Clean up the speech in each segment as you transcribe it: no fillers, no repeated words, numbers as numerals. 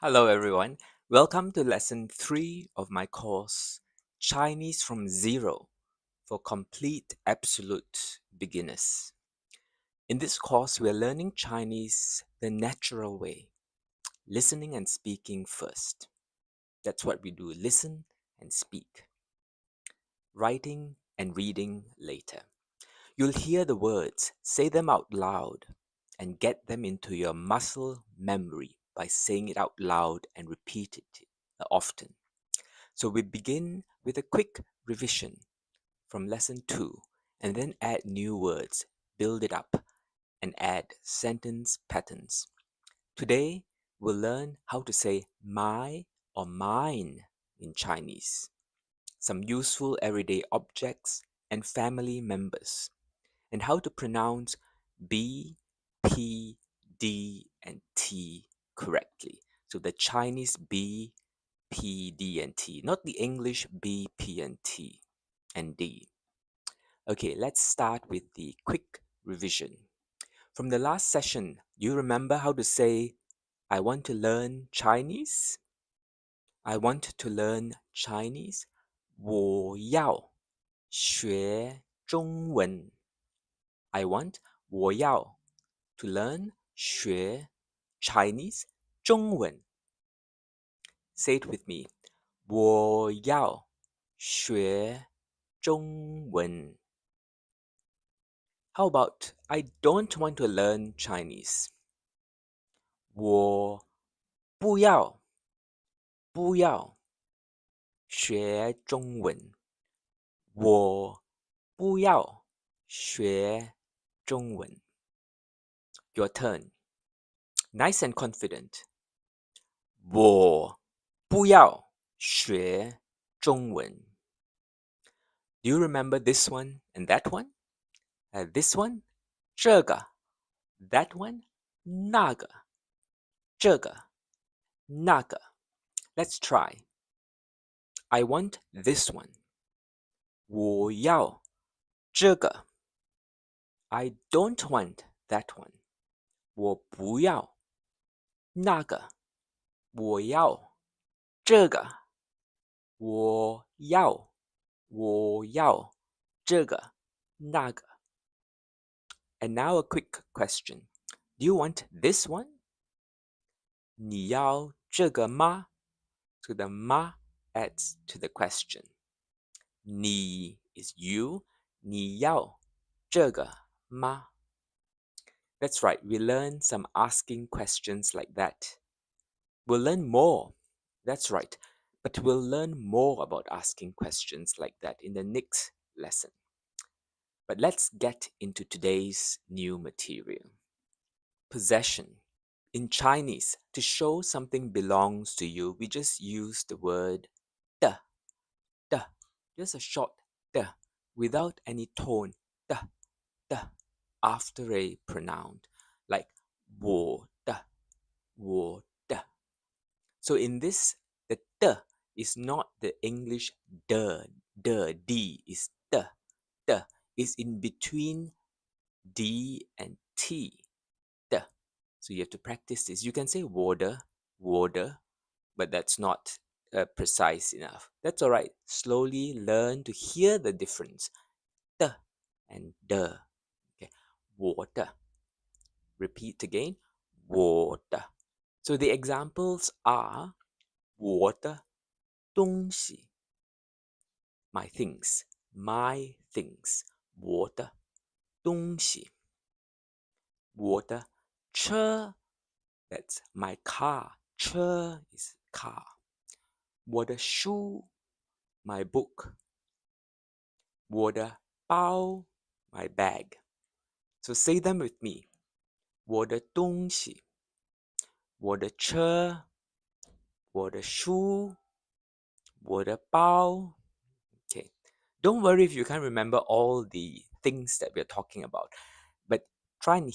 Hello, everyone. Welcome to lesson 3 of my course, Chinese from Zero for Complete Absolute Beginners. In this course, we are learning Chinese the natural way, listening and speaking first. That's what we do, listen and speak. Writing and reading later. You'll hear the words, say them out loud, and get them into your muscle memory by saying it out loud and repeat it often. So we begin with a quick revision from lesson 2 and then add new words, build it up, and add sentence patterns. Today, we'll learn how to say my or mine in Chinese, some useful everyday objects and family members, and how to pronounce B, P, D, and T correctly. So the Chinese B, P, D, and T, not the English B, P, and T and D. Okay, let's start with the quick revision. From the last session, you remember how to say, I want to learn Chinese? I want to learn Chinese. 我要学中文。I want 我要 to learn 学 Chinese 中文。Say it with me. 我要学中文。How about I don't want to learn Chinese? 我不要学中文。我不要学中文。Your turn. Nice and confident. 我不要学中文。Do you remember this one and that one? This one, 这个 that one, 那个这个那个 Let's try. I want this one. 我要这个 I don't want that one. 我不要那个我要这个我要这个那个 And now a quick question. Do you want this one? 你要这个吗? So the ma adds to the question. 你 is you. 你要这个吗? That's right. We learn some asking questions like that. We'll learn more. That's right. But we'll learn more about asking questions like that in the next lesson. But let's get into today's new material. Possession. In Chinese, to show something belongs to you, we just use the word 的, just a short 的, without any tone 的, after a pronoun, like 我的. So in this, the 的 is not the English D is 的, is in between D and T, 的. So you have to practice this. You can say 我的, but that's not precise enough. That's all right. Slowly learn to hear the difference. 的 and 的. Okay. 我的. Repeat again. 我的. So the examples are 我的东西 my things, 我的东西我的车 that's my car, 车 is car 我的书 my book 我的包 my bag. So say them with me. 我的东西我的车我的书我的包 Okay. Don't worry if you can't remember all the things that we're talking about, but try and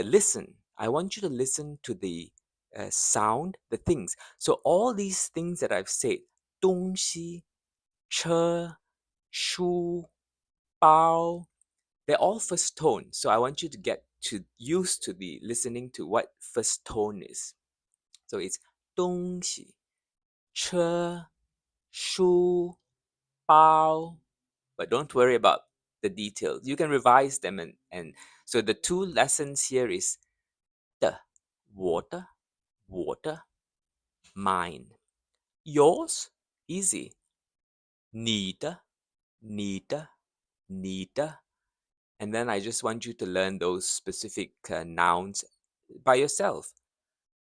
listen. I want you to listen to the sound, the things. So all these things that I've said, 东西, 车, 书, 包, they're all first tone. So I want you to get used to the listening to what first tone is. So it's 东西，车、书、包。But don't worry about the details. You can revise them and so the two lessons here is 的 water, water, mine. Yours, easy. 你的 你的 and then I just want you to learn those specific nouns by yourself.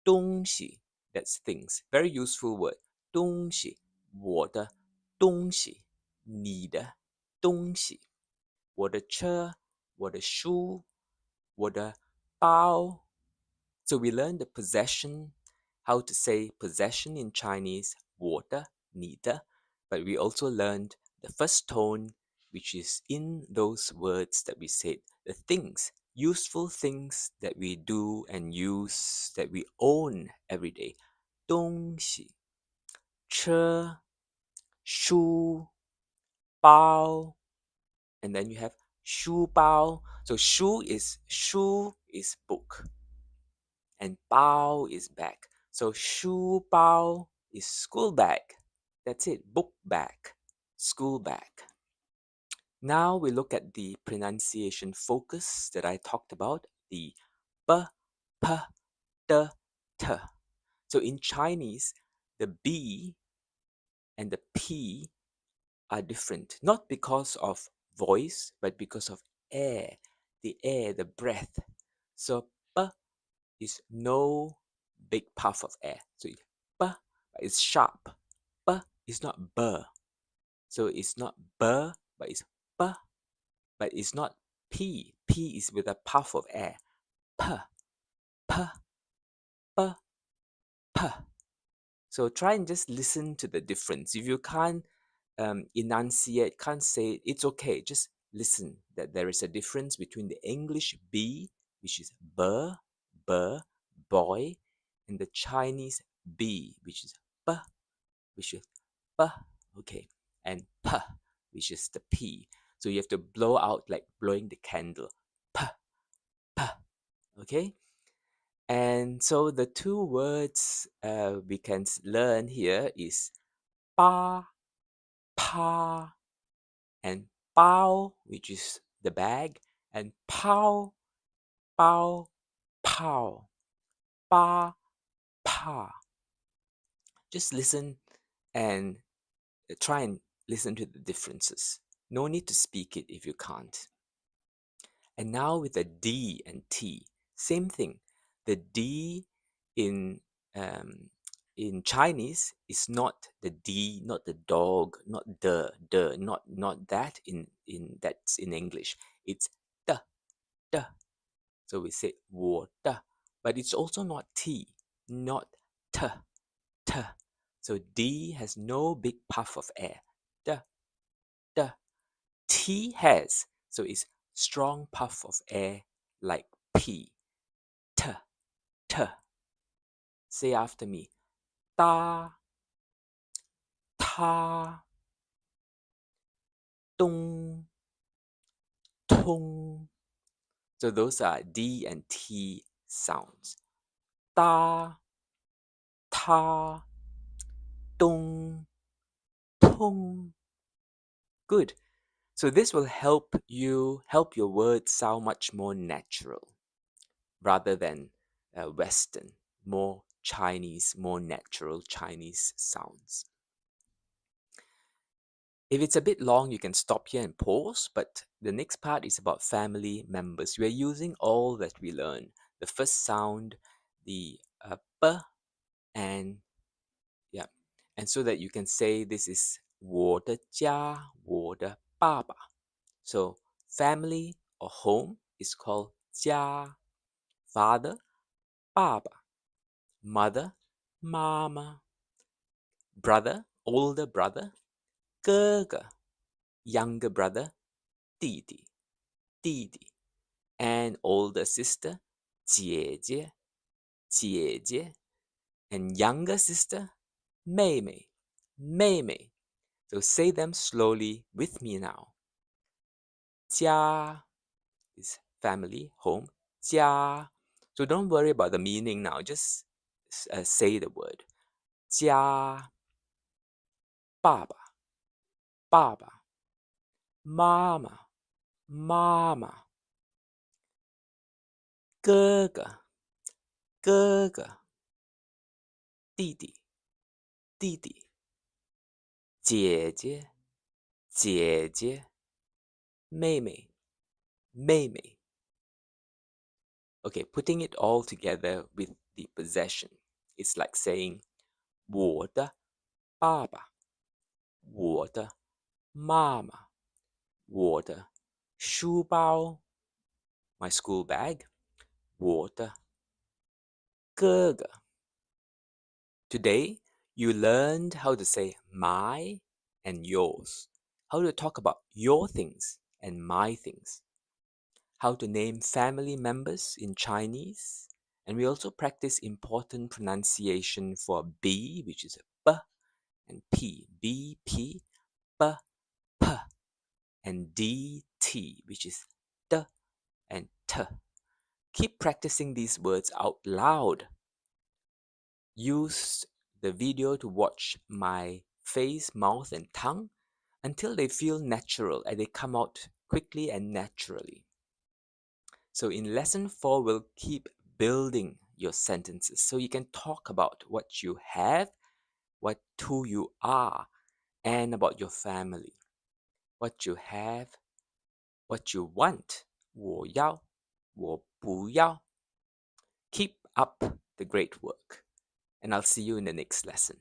东西 that's things. Very useful word. 东西我的东西你的东西我的车我的书我的包 So we learned the possession, how to say possession in Chinese, 我的你的 but we also learned the first tone, which is in those words that we said, the things, useful things that we do and use, that we own every day. 东西车书包 and then you have 书包 so shu is book and bao is bag. So 书包 is school bag. That's it, book bag, school bag. Now we look at the pronunciation focus that I talked about, the b, p, d, t. So in Chinese, the b and the p are different, not because of voice, but because of air, the breath. So b is no big puff of air. So b is sharp. B is not b. So it's not b, but it's b. But it's not p. P is with a puff of air. P, p, p, p. So try and just listen to the difference. If you can't enunciate, can't say it, it's okay. Just listen that there is a difference between the English b, which is b, b, boy, and the Chinese b, which is b, which is b, okay, and p, which is the p. So you have to blow out like blowing the candle. P, p, okay? And so the two words we can learn here is ba, pa, and bao, which is the bag, and pao, bao, pao, ba, pa. Just listen and try and listen to the differences. No need to speak it if you can't. And now with the D and T, same thing. The D in Chinese is not the D, not the dog, not the, not that in that's in English. It's the. So we say 我的, but it's also not T, not t, t. So D has no big puff of air. The. T has, so it's strong puff of air like P. T, t. Say after me. Ta, ta, dong, tong. So those are D and T sounds. Ta, ta, dong, tong. Good. So this will help your words sound much more natural rather than Western, more Chinese, more natural Chinese sounds. If it's a bit long, you can stop here and pause, but the next part is about family members. We're using all that we learn. The first sound, the p, and yeah, and so that you can say this is 我的家,我的爸爸. So family or home is called 家. Father, 爸爸. Mother, 妈妈. Brother, older brother, 哥哥. Younger brother, 弟弟, 弟弟. And older sister, 姐姐, 姐姐. And younger sister, 妹妹, 妹妹. So say them slowly with me now. 家 is family, home. 家. So don't worry about the meaning now. Just say the word. 家，爸爸，爸爸，妈妈，妈妈，哥哥，哥哥，弟弟，弟弟，姐姐，姐姐，妹妹，妹妹。Okay, putting it all together with the possession, it's like saying 我的爸爸，我的妈妈，我的书包 my school bag, 我的哥哥。Today, you learned how to say my and yours, how to talk about your things and my things, how to name family members in Chinese, and we also practice important pronunciation for B, which is B, and P, B, P, B, P, and D, T, which is D and T. Keep practicing these words out loud. Use the video to watch my face, mouth, and tongue until they feel natural and they come out quickly and naturally. So in lesson 4, we'll keep building your sentences so you can talk about what you have, who you are, and about your family. What you have, what you want, 我要,我不要. Keep up the great work, and I'll see you in the next lesson.